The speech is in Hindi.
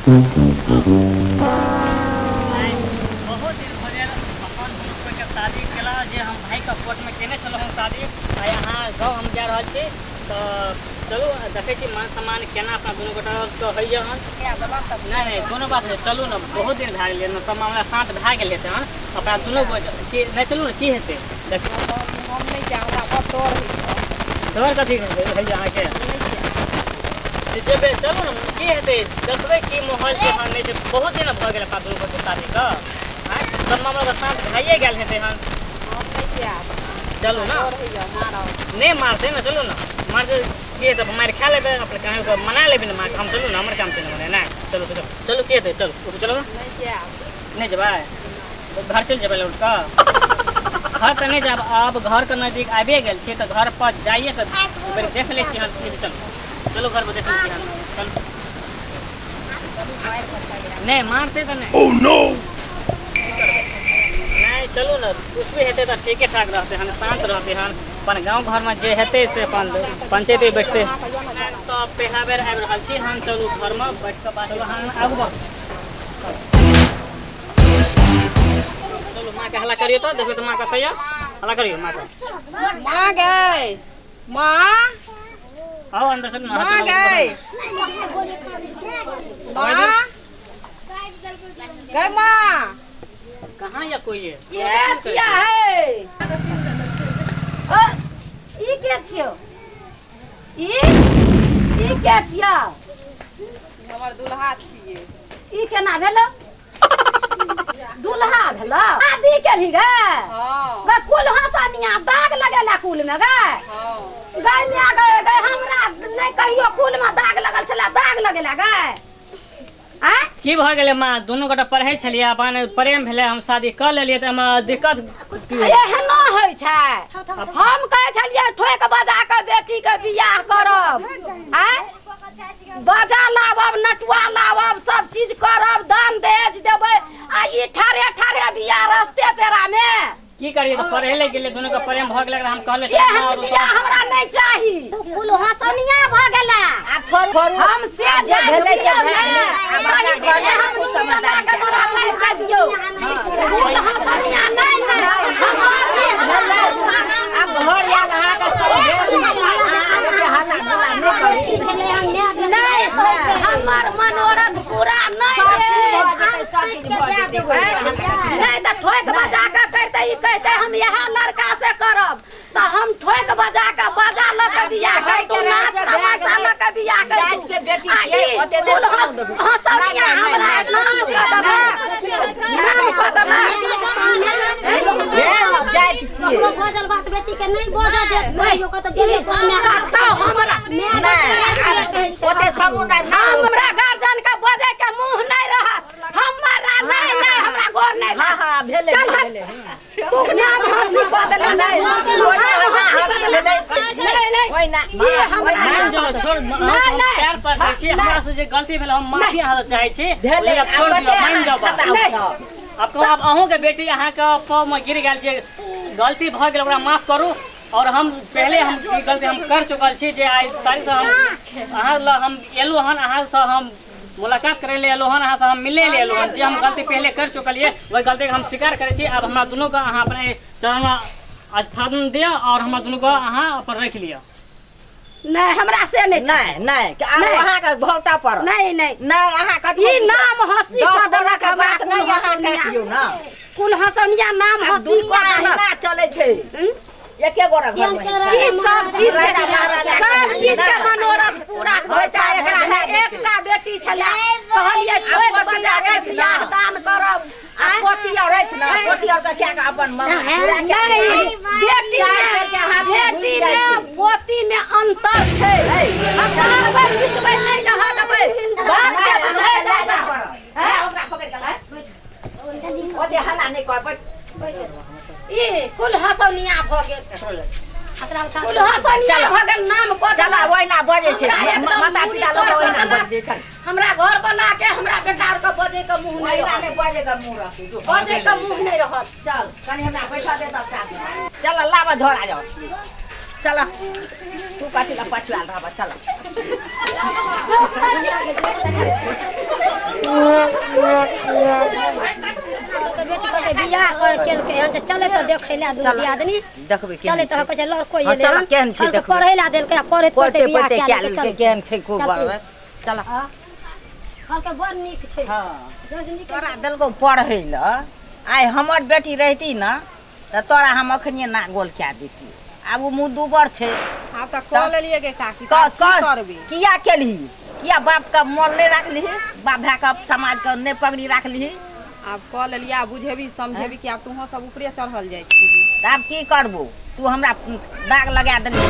बहुत दिन भले अपन कोई के शादी केला जे हम भाई का कोर्ट में केने चलो हम शादी आ यहाँ गाँव हम जा रहा छी तो चलू देखे छी मान सम्मान केना अपना दोनों गोटा तो है नहीं दोनों बात है चलू ना बहुत दिन भए गेल ना सब मामला शांत भए गेल हेतै हन अपना दोनों नहीं चलू ना की हेतै देखियो हम नहीं जाऊंगा अब तोहर कथी है यहाँ के जब चलू ना की हेतै देखबै की माहौल छै हन नहीं बहुत दिन भए गेल अपना दोनों गोटा शादी का सब मामला शांत भए गेल हेतै हन हम नहीं जाब चलू ना नहीं मारते ना चलू ना मारते ये तो मार खा लेबे अपने कहीं को मना लेबे ना मार हम चलू ना हमर काम छै ना ना चलो चलो चलो के दे चलो चलो ना नहीं जाब नहीं जबा घर चल जबे लौट का घर पे नहीं जब अब घर के नजदीक आबे गेल छी तो घर पर जाइए तो देख ले छी हम चलो चलो घर पर देख ले छी हम चलो नहीं मारते तो नहीं ओह नो नहीं चलो ना कुछ भी हेते तो ठीक ठाक रहते हैं शांत रहते हैं अपन गांव घर में जे हेते से अपन पंचायत में बैठते तो पहला बेर आबि रहल छी हम चलू घर में बैठ के बात आगू चलो माँ के हल्ला करियो तो देखो तो माँ का तैयार हल्ला करियो माँ का माँ गए माँ आओ अंदर से माँ गए माँ गए माँ कहाँ या कोई है ये छिया है ई के छियो ई के छियो हमर दुल्हा छिए ई केना भेलो दुल्हा भेलो शादी केली गे हां गे कुल हसनिया दाग लगेला कुल में गे हां गे मिया गे हमरा नहीं कहियो कुल में दाग लगल छला दाग लगेला गे की भ गेलै माँ दोनों गोटा पढ़ै छलियै अपन प्रेम भेलै हम शादी कर लेलियै त हम दिक्कत एहनो होइ छै हम कहै छलियै ठोक बजा के बेटी के बियाह करब बाजा लाबब नटुआ लाबब सब चीज करब दान दहेज देबै आ ई ठारे ठारे बियाह रस्ते पेरा में की करिए तो पढ़े ले गेले दोनों का प्रेम भ गेलै हम कहले बियाह हमरा नहीं चाही कुल हसनिया भ गेला आ छोड़ हम से भेलै हम समा के तोरा नहीं कर दियो कुल हसनिया नहीं अब घर या लहा के सब नहीं हमर मनोरथ पूरा नहीं नहीं तो ठोक बजा के करते ई कहते हम यहाँ लड़का से करब तो हम ठोक बजा के बाजा ल के बियाह कर तू नाच तमाशा ल के बियाह कर तू के बेटी छे ओते हसनिया हमरा नाम के दबा नाम के दबा हे जाइत छी बजल बात बेटी के नहीं बजा दे कहियो कत गेले में कतो हमरा ओते सबूत हमरा गार्जियन के बजे के मुंह नहीं रहत हमरा नहीं नहीं हमरा गोर नहीं हां हां भेले भेले तू नाम हंसी को देले नहीं ओइ ना ये हमरा जो छोड़ पैर पर दै छी हमरा से जे गलती भेल हम माफी हालत चाहै छी लेकिन छोड़ दियो मान जाओ अब को अब अहूं के बेटी अहाँ के पाव में गिर गेल जे गलती भ गेल ओकरा माफ करू और हम पहले हम ई गलती हम कर चुकल छी जे आज तारीख से हम अहाँ हम एलो हन अहाँ से हम मुलाकात करे ले एलो हन अहाँ से हम मिले ले एलो हन जे हम गलती पहले कर चुकलिए वही गलती के हम स्वीकार करे छी अब हमरा दोनों का अहाँ अपने चरण में स्थान दिया और हमरा दोनों का अहाँ अपन रख लिया नहीं हमरा से नहीं नहीं कि अहाँ के घोटा पर नहीं नहीं नहीं अहाँ के ई नाम हंसी को देला के बात नहीं अहाँ कहियो ना कुल हसनिया नाम हंसी को देला ना चले छै एके गोरा घर में की सब चीज के मनोरथ पूरा होता एकरा में एकटा बेटी छला कहलिए ठोक बजा के बियाह दान करब पोती और है ना पोती और का क्या अपन बेटी में पोती में अंतर है हम मारबै पिटबै नहीं रहबै बात के बुझै जाएगा है ओकरा पकड़ के ओते हल्ला नहीं कर ई कुल हसनिया भ गेल कुल हसनिया भ गेल नाम को चला ओइना बजे छै माता पिता लोग ओइना बजे छै हमरा घर बना के हमरा बेटा और के बजे के मुंह नहीं रहत बजे के मुंह रहत बजे के मुंह नहीं रहत चल कनी हमरा पैसा दे तब चल लावा धरा जाओ चल तू काटी ला पछुआ रहब चल बेटी के बियाह कर केलकै हन त चले त देखै ला दूर आदमी देखबै चले त कहै छै लड़को ये चल केहन छै देखबै पढ़ै ला देलकै पढ़े पढ़ते बियाह पढ़ते क्या केलकै लेलकै केहन छै खूब बड़ चल कहलकै बड़ नीक छै हां तोरा देलको पढ़ै ल आइ हमर बेटी रहती न त तोरा हम अखनिए ना गोल क्या देती आब वो मुंह दुबर छै आप त कह लेलिए के काकी की करबी किया केली किया बाप का मोल नहीं रखली बाप भाई का समाज का नहीं पगड़ी रखली आप कह लेलिए आ बुझेबी समझेबी कि आप तुहो सब ऊपरे चढ़ल जाइ छी आब की करबो तू हमरा दाग लगा देली